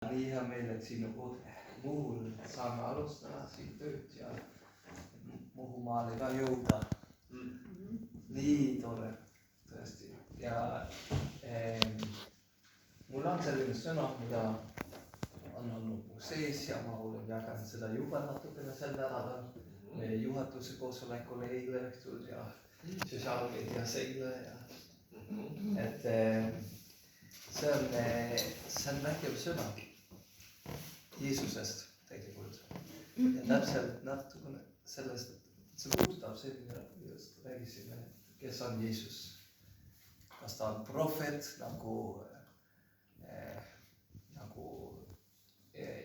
Nii hea meel, et sinu Muhul saame alustada siin tööd ja Muhumaale ka jõuda. Nii tore, tõesti. Ja mul on selline sõna, mida on olnud mu sees ja ma olen jaganud seda juba natukene sel nädalal. Meie juhatuse koosolekul eile õhtul ja sotsiaalmeedias eile. Et see on rääkiv sõna Jeesusest tegelikult. Ja täpselt natukene sellest, see puudutab see, mida just räägisime, kes on Jeesus. Kas ta on prohvet, nagu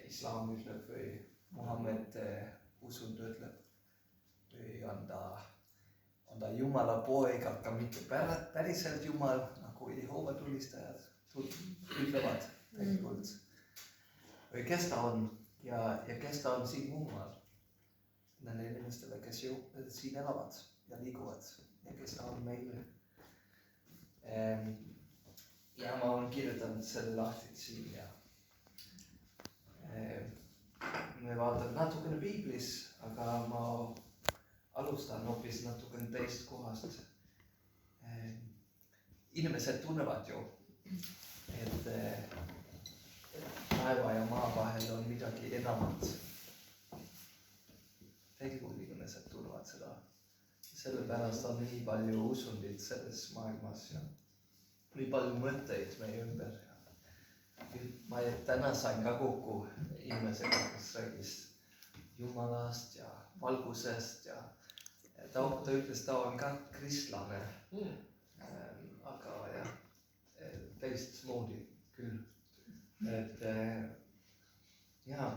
islam ütleb või Muhammed usund ütleb. Või on ta Jumala poeg, aga mitte päriselt Jumal, nagu Jehoova tunnistajad ütlevad tegelikult. Või kes ta on ja kes ta on siin Muhumaal. Nende inimestele, kes siin elavad ja liiguvad ja kes ta on meile. Ja ma olen kirjutanud selle lahti siin ja me vaatame natukene Piiblis, aga ma alustan hoopis natukene teist kohast. Inimesed tunnevad ju, et taeva ja maa vahel on midagi enamat. Tegelikult inimesed tunnevad seda. Sellepärast on nii palju usundid selles maailmas ja nii palju mõtteid meie ümber. Ma täna sain ka kokku inimesega, kes räägis Jumalast ja valgusest ja ta ütles, ta on ka kristlane. Aga jah, teistmoodi küll. Et jah,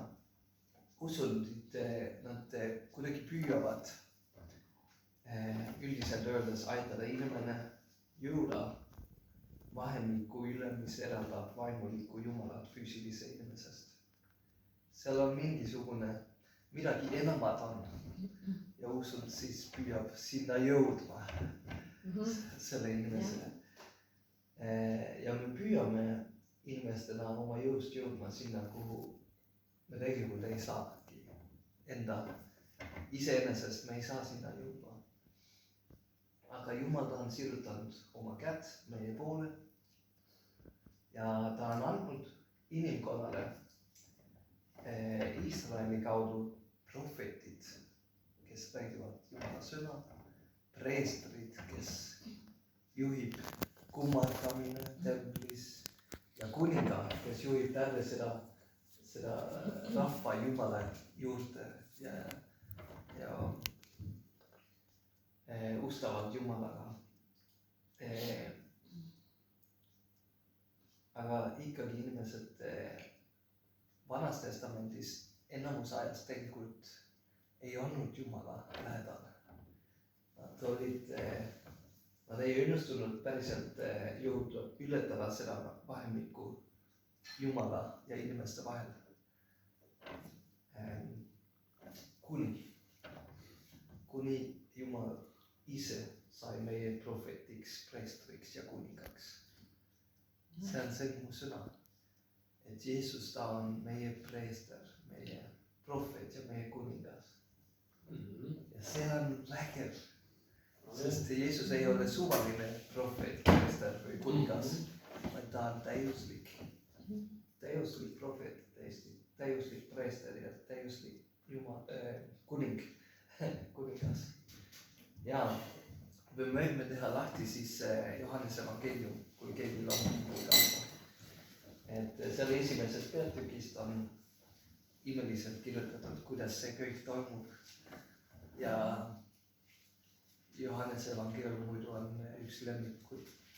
usundid, nad kuidagi püüavad üldiselt öeldes aidata inimene jõuda vahemikku üle, mis eraldab vaimulikku Jumalat füüsilise inimesest. Seal on mingisugune midagi enamat on ja usund siis püüab sinna jõudma selle inimesele. Ja me püüame inimestena oma jõust jõudma sinna, kuhu me tegelikult ei saagi enda iseenesest, me ei saa sinna jõudma. Aga Jumal on sirutanud oma kätt meie poole ja ta on andnud inimkonnale Iisraeli kaudu prohvetid, kes räägivad Jumala sõna, preestrid, kes juhib kummardamine templis ja kuninga, kes juhib terve seda rahva Jumala juurde ja ustavad Jumalaga. Aga ikkagi inimesed Vanas Testamendis enamus ajast tegelikult ei olnud Jumala lähedal. Nad ei õnnestunud päriselt ületada seda vahemikku Jumala ja inimeste vahel. Kuni Jumal ise sai meie prohvetiks, preestriks ja kuningaks. See on see mu sõna, et Jeesus ta on meie preester, meie prohvet ja meie kuningas. Ja see on vägev, sest Jeesus ei ole suvaline prohvet, preester või kuningas, vaid ta on täiuslik prohvet, täiuslik preester ja täiuslik Jumal, kuningas. Ja me võime teha lahti siis Johannese evangeelium, kui keegi on ka. Et selle esimesest peatükist on imeliselt kirjutatud, kuidas see kõik toimub. Ja Johannese evangeelium muidu on üks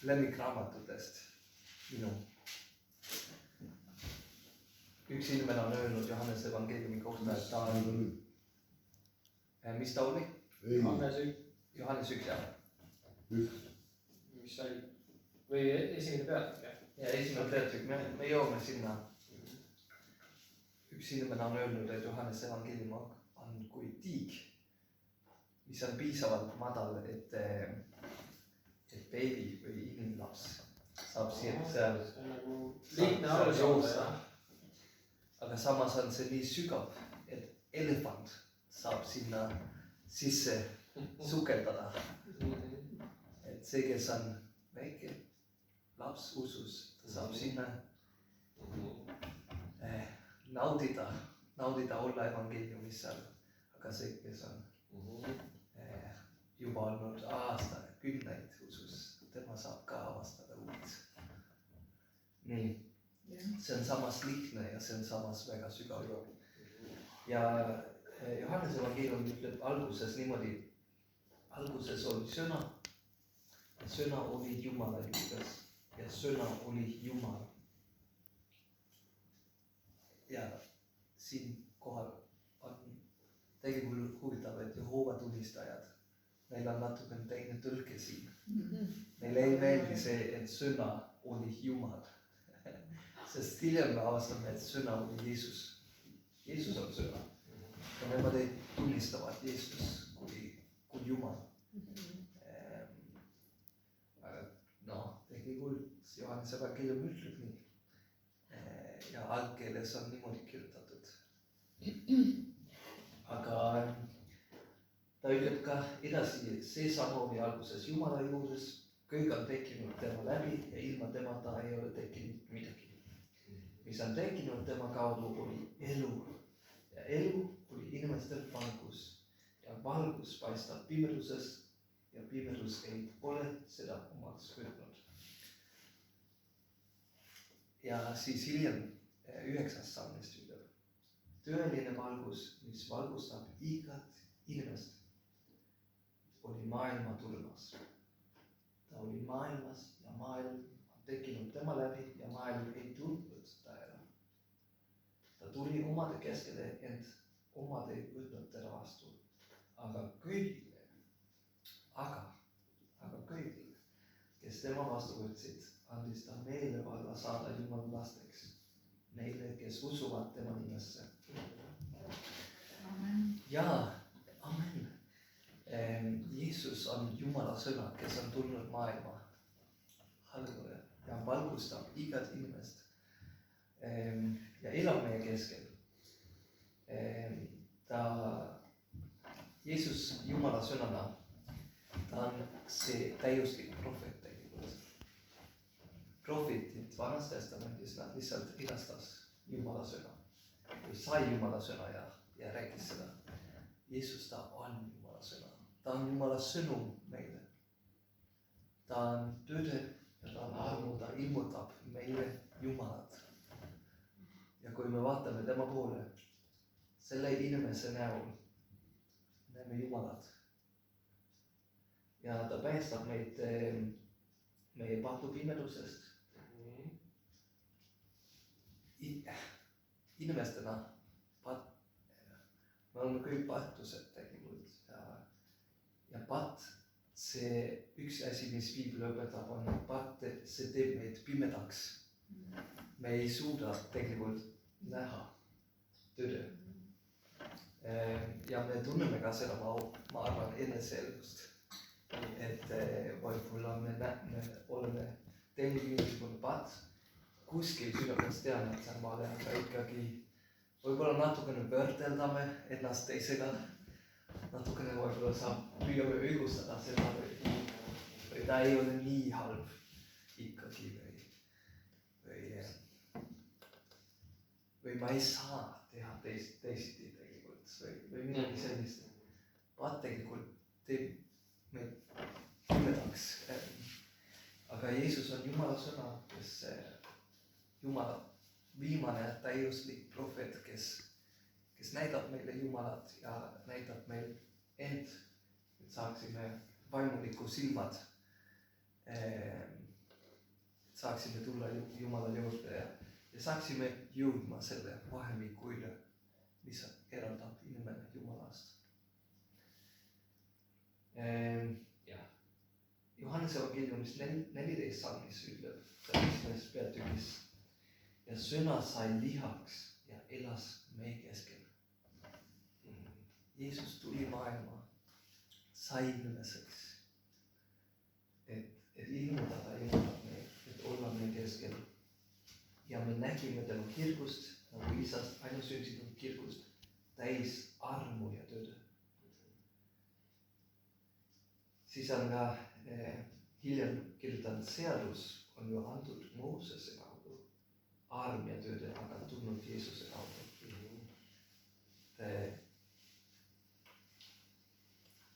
lemmikraamatutest minu. Üks inimene on öelnud Johannese evangeeliumi kohta, et ta on... Mis ta oli? Johannes 1, jah. Mis oli? Või esimene peatükk, jah? Ja esimene peatükk, me jõuame sinna. Üks inimene on öelnud, et Johannese evangeelium on kui tiig, mis on piisavalt madal, et beebi või inimlaps saab seal lihtne aru saada. aga samas on see nii sügav, et elefant saab sinna sisse sukeldada. Et see, kes on väike laps usus, ta saab sinna naudida olla evangeeliumis seal. Aga see, kes on juba olnud aastakümneid usus, tema saab ka avastada uut. Nii, see on samas lihtne ja see on samas väga sügav. Ja Johannese evangeelium ütleb alguses niimoodi, alguses oli sõna ja sõna oli Jumala juures ja sõna oli Jumal. Ja siin kohal on tegelikult huvitav, et Jehoova tunnistajad, neil on natuke teine tõlke siin. Neile ei meeldi see, et sõna oli Jumal. Sest hiljem me avastame, et sõna oli Jeesus. Jeesus on sõna. Ja nemad ei tunnistavad Jeesus kui Jumal. Aga tegelikult Johannese evangeelium ütleb nii. Ja algkeeles on niimoodi kirjutatud. Aga ta ütleb ka edasi, see samu oli alguses Jumala juures, kõik on tekkinud tema läbi ja ilma temata ei ole tekkinud midagi. Mis on tekkinud tema kaudu oli elu ja elu oli inimestel valgus ja valgus paistab pimeduses ja pimedus ei ole seda omaks võtnud. Ja siis hiljem 9. salmist ütleb, tõeline valgus, mis valgustab igat inimest, oli maailma tulemas. Ta oli maailmas ja maailm on tekkinud tema läbi ja maailm ei tundnud ta enam. Ta tuli omade keskele, ent omad ei võtnud teda vastu. Aga kõigile, kes tema vastu võtsid, andis ta meelevalla saada Jumala lasteks. Neile, kes usuvad tema nimesse. Ja, amen. Jeesus on Jumala sõna, kes on tulnud maailma. Halleluja. Ja valgustab igat inimest. Ja elab meie keskel. Jeesus Jumala sõnana, ta on see täiuslik prohvet tegelikult. Prohvetid Vanas Testamendis nad lihtsalt edastas Jumala sõna. Või sai Jumala sõna ja rääkis seda. Jeesus ta on Jumala sõna. Ta on Jumala sõnum meile. Ta on tõde ja ta on armu, ta ilmutab meile Jumalat. Ja kui me vaatame tema poole, selle inimese näol näeme Jumalat. Ja ta päästab meid meie patupimedusest. Inimestena me oleme kõik patused tegelikult. Ja pat, see üks asi, mis Piibel õpetab, on pat, see teeb meid pimedaks. Me ei suuda tegelikult näha tõde. Ja me tunneme ka seda, ma arvan, eneselgust. Et võib-olla me oleme teinud mingisugune pat, kuskil südames tean, et see on vale, aga ikkagi võib-olla natukene pöördeldame ennast teisega, natukene võib-olla püüame õigustada seda või ta ei ole nii halb ikkagi või ma ei saa teha teisiti tegelikult või midagi sellist. Pat tegelikult teeb meid pimedaks. Aga Jeesus on Jumala sõna, kes Jumala viimane täiuslik prohvet, kes näitab meile Jumalat ja näitab meil end, et saaksime vaimuliku silmad, et saaksime tulla Jumala juurde ja saaksime jõudma selle vahemiku üle, mis eraldab inimene Jumalast. Johannese evangeeliumis 14 salmis ütleb, see 1. peatükis, ja sõna sai lihaks ja elas meie keskel. Jeesus tuli maailma, sai inimeseks, et ilmutada meid, et olla meie keskel. Ja me nägime tema kirgust nagu isast on sündinud kirgust, täis armu ja tõde. Siis on ka hiljem kirjutanud, seadus on ju antud Moosese kaudu, arm ja tõde aga tulnud Jeesuse kaudu.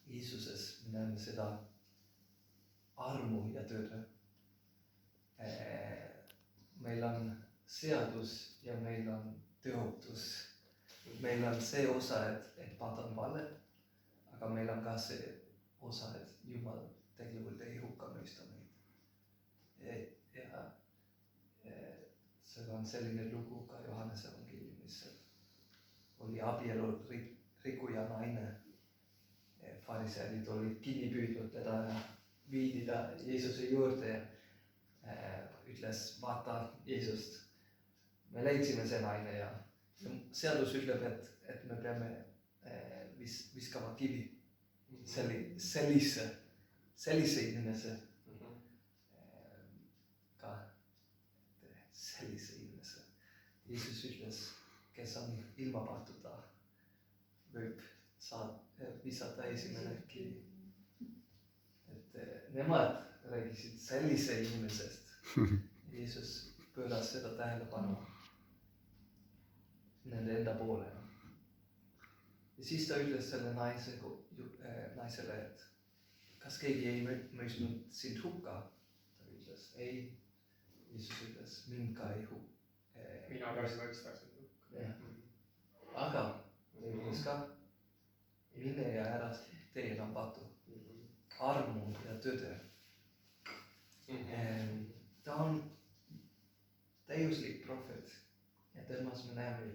Jeesuses me näeme seda armu ja tõde. Meil on seadus ja meil on tõotus. Meil on see osa, et paat on vale, aga meil on ka see osa, et Jumal tegelikult ei hukka mõista meid. Ja see on selline lugu ka Johannese evangeeliumis, et oli abielu rikkuja naine. Fariseerid olid kinni püüdnud teda ja viidi ta Jeesuse juurde ja ütles, vaata Jeesust, me leidsime see naine ja seadus ütleb, et me peame viskama kivi sellise inimese ka, sellise inimese. Jeesus ütles, kes on ilma pahtuta, võib visata esimene kivi. Et nemad räägisid sellise inimesest. Jeesus pööras seda tähelepanu nende enda poole. Ja siis ta ütles selle naisele, et kas keegi ei mõistnud sind hukka? Ta ütles, ei. Jeesus ütles, mind ka ei hukka. Mina ka ei mõistaks sind hukka. Aga ta ütles ka, mine ja ära tee enam patu. Armu ja tõde. Ta on täiuslik prohvet ja temas me näeme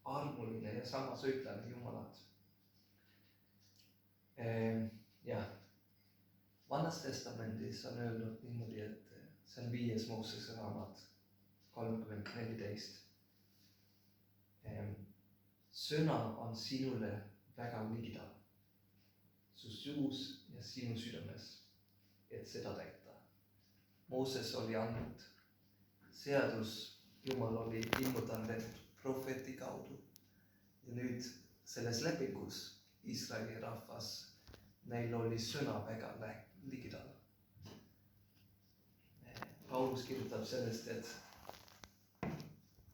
armuline ja samas õiglane Jumalat. Ja Vanas Testamendis on öelnud niimoodi, et see on 5. Moosese raamat 30:14. Sõna on sinule väga ligidal, su suus ja sinu südames, et seda täita. Mooses oli andnud seadus, Jumal oli ilmutanud prohveti kaudu ja nüüd selles lepingus Iisraeli rahvas, neil oli sõna väga ligidal. Paulus kirjutab sellest, et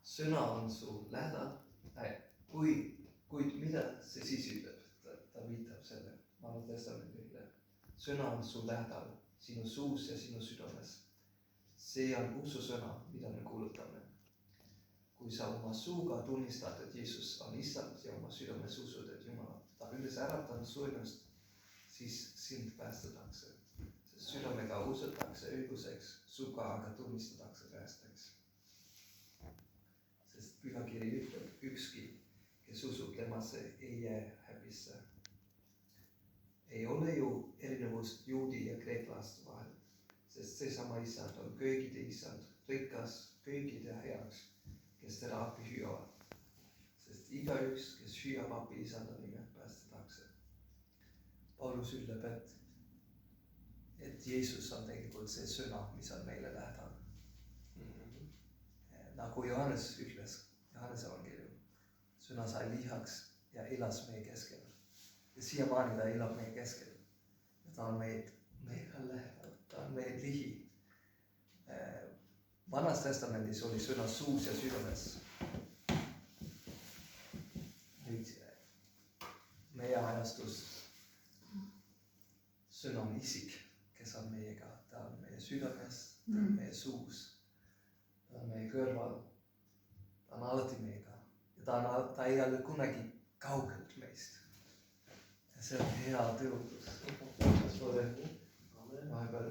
sõna on su lähedal, kuid mida see siis ütleb? Ta viitab selle Vana Testamendile. Sõna on su lähedal, sinu suus ja sinu südames. See on ususõna, mida me kuulutame. Kui sa oma suuga tunnistad, et Jeesus on Issand ja oma südames usud, et Jumal ta üles äratanud surnud, siis sind päästetakse. Sest südamega usutakse õiguseks, suuga aga tunnistatakse päästeks. Sest pühakiri ütleb, ükski kes usub temasse ei jää häbisse. Ei ole ju erinevust juudi ja kreeklaste vahel, sest seesama Issand on kõigide Issand, rikas kõigide heaks, kes teda appi hüüavad. Sest igaüks, kes hüüab appi Issanda nime, päästetakse. Paulus ütleb, et Jeesus on tegelikult see sõna, mis on meile lähedal. Nagu Johannes ütles, Johannese evangeelium. Sõna sai lihaks ja elas meie keskel. Ja siiamaani ta elab meie keskel. Ja ta on meiega lähedal, ta on meie lihi. Vanas Testamendis oli sõna suus ja südames. Nüüd meie ajastus sõna on isik, kes on meiega. Ta on meie südames, ta on meie suus, ta on meie kõrval, ta on alati meiega. Ta ei ole kunagi kaugelt meist. Ja see on hea tõotus. Vahepeal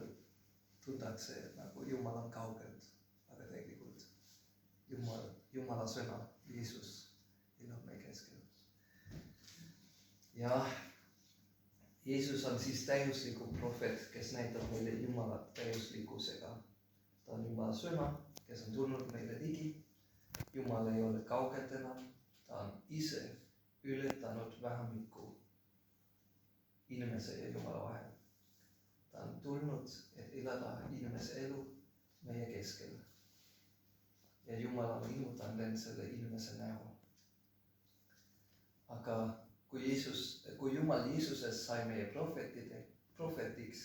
tuntakse, et nagu Jumal on kaugelt, aga tegelikult Jumala sõna, Jeesus elab meie keskel. Ja Jeesus on siis täiusliku prohvet, kes näitab meile Jumalat täiuslikkusega. Ta on Jumala sõna, kes on tulnud meile ligi. Jumal ei ole kaugelt enam, ta on ise ületanud vähemikku inimese ja Jumala vahel. Ta on tulnud, et elada inimese elu meie keskel. Ja Jumal on ilmutanud end selle inimese näo. aga kui Jumal Jeesuses sai meie prohvetiks,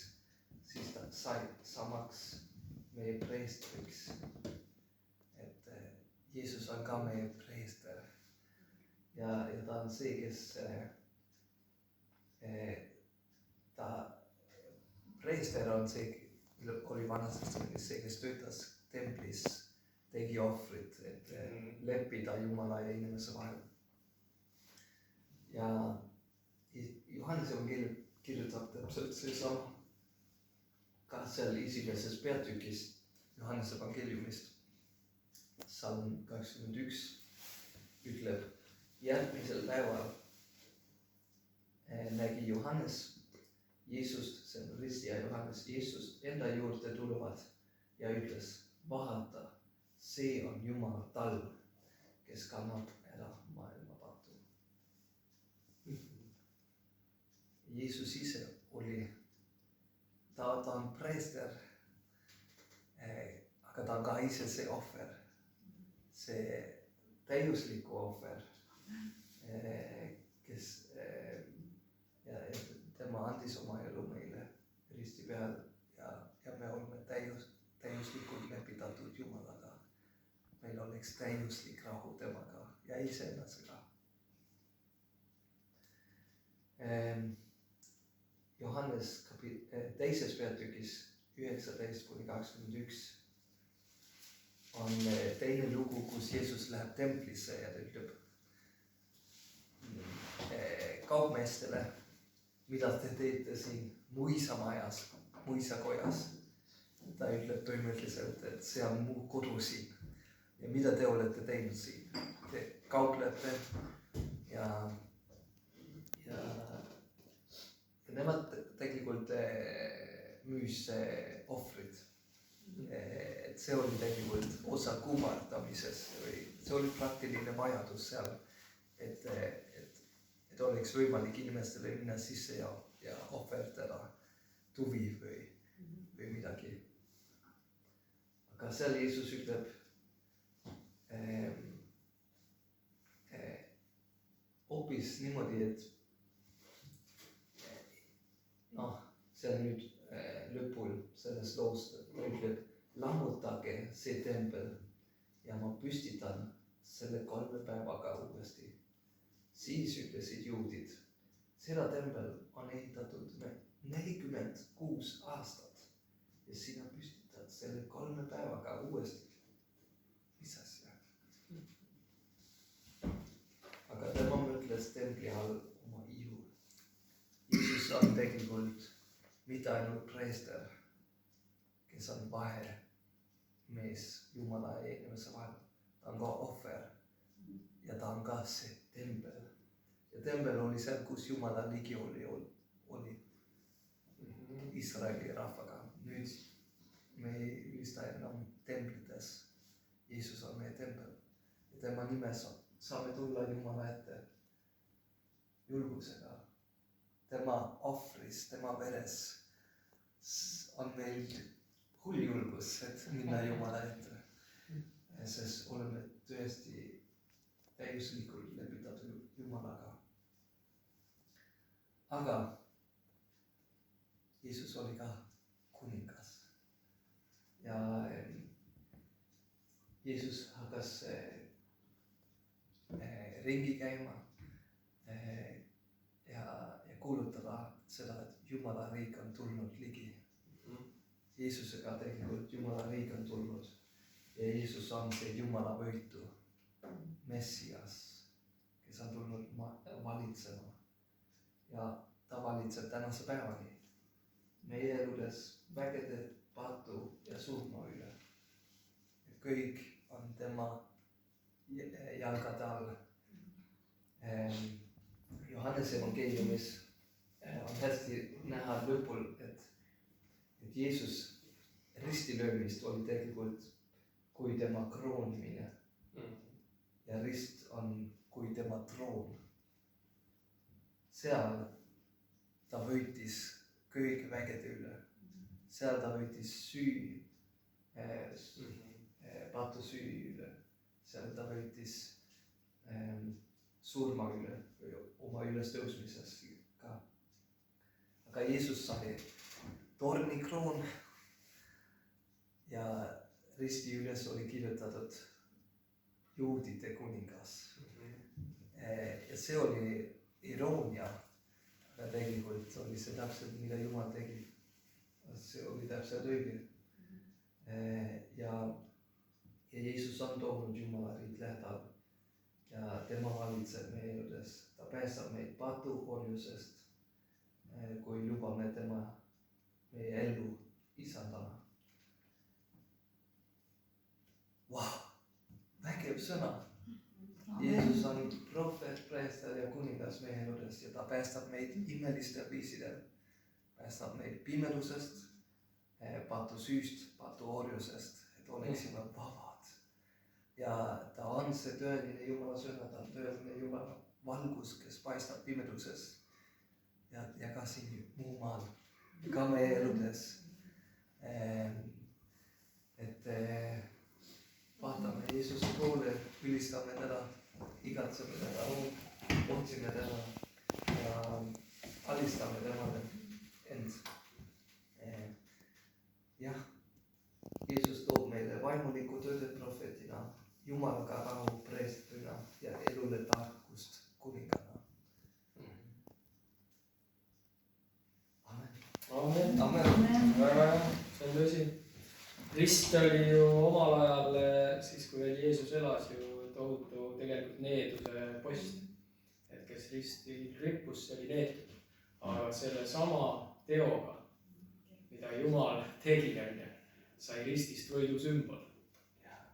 siis ta sai samaks meie preestriks. Et Jeesus on ka meie preester. Ja ta on see, kes preester on see, oli vanasti see, kes töötas templis, tegi ohvrit, et leppida Jumala ja inimese vahel. Ja Johannese evangeelium kirjutab täpselt seesama ka seal esimeses peatükis Johannese evangeeliumist. Salm 21 ütleb, järgmisel päeval nägi Johannes Jeesust, see on risti ja Johannes, Jeesust enda juurde tulevad ja ütles, vaata, see on Jumala talv, kes kannab ära maailma patu. Jeesus ise oli, ta on preester, aga ta on ka ise see ohver, see täiusliku ohver, kes ja tema andis oma elu meile risti peal ja me oleme täiuslikult lepitatud Jumalaga. Meil oleks täiuslik rahu temaga ja iseennasega. Johannes teises peatükis 19-21 on teine lugu, kus Jeesus läheb templisse ja ta ütleb kaupmeestele, mida te teete siin muisamajas, muisakojas. Ta ütleb põhimõtteliselt, et see on mu kodu siin. Ja mida te olete teinud siin? Te kauplete ja nemad tegelikult müüs ohvrid. Et see oli tegelikult osa kummardamisest või see oli praktiline vajadus seal, et oleks võimalik inimestele minna sisse ja ohverdada tuvi või midagi. Aga seal Jeesus ütleb hoopis niimoodi, et see on nüüd lõpul selles loost, ta ütleb, lammutage see tempel ja ma püstitan selle 3 päevaga uuesti. Siis ütlesid juudid, seda tempel on ehitatud 46 aastat ja sina püstitad selle 3 päevaga uuesti. Mis asja? Aga tema mõtles templi all oma ihu. Jeesus on tegelikult mitte ainult preester, kes on vahemees Jumala ja inimese vahel. Ta on ka ohver ja ta on ka see tempel. Ja tempel oli seal, kus Jumala ligi oli Iisraeli rahvaga. Nüüd me ei ülista enam templites. Jeesus on meie tempel ja tema nimes saame tulla Jumala ette julgusega. Tema ohvris, tema veres on meil hull julgus, et minna Jumala ette. Sest oleme tõesti täiuslikult lepitatud Jumalaga. Aga Jeesus oli ka kuningas ja Jeesus hakkas ringi käima ja kuulutada seda, et Jumala riik on tulnud ligi. Jeesusega tegelikult Jumala riik on tulnud ja Jeesus on see Jumala võitu Messias, kes on tulnud valitsema. Ja ta valitseb tänase päevani meie eludes vägede, patu ja surma üle. Ja kõik on tema jalgade all. Johannese evangeeliumis on hästi näha lõpul, et Jeesus ristilöömist oli tegelikult kui tema kroonimine. Ja rist on kui tema troon. Seal ta võitis kõik vägede üle. Seal ta võitis patu süü üle. Seal ta võitis surma üle või oma ülestõusmises ka. Aga Jeesus sai tornikroon ja risti üles oli kirjutatud juudide kuningas. Ja see oli iroonia, aga tegelikult oli see täpselt, mida Jumal tegi. See oli täpselt õige. Ja Jeesus on toonud Jumala riik lähedal ja tema valitseb meie juures. Ta päästab meid patuorjusest, kui lubame tema meie ellu isandana. Vau, vägev sõna. Jeesus on prohvet, preester ja kuningas meie juures ja ta päästab meid imelistel viisidel. Päästab meid pimedusest, patusüüst, patuorjusest, et oleksime vabad. Ja ta on see tõeline Jumala sõna, ta on tõeline Jumala valgus, kes paistab pimeduses ja ka siin muu maal, ka meie eludes. Et vaatame Jeesuse poole, ülistame teda, igatseme teda, otsime teda ja alistame temale end. Jah, Jeesus toob meile vaimuliku tööde profeetina, Jumalaga rahu preestrina ja elule tarkust kuningana. Amen. Amen. Väga hea, see on tõsi. Rist oli ju omal ajal, siis kui veel Jeesus elas, ju tohutu tegelikult needuse post. Et kes ristil rippus, see oli neetud. Aga selle sama teoga, mida Jumal tegi, sai ristist võidu sümbol.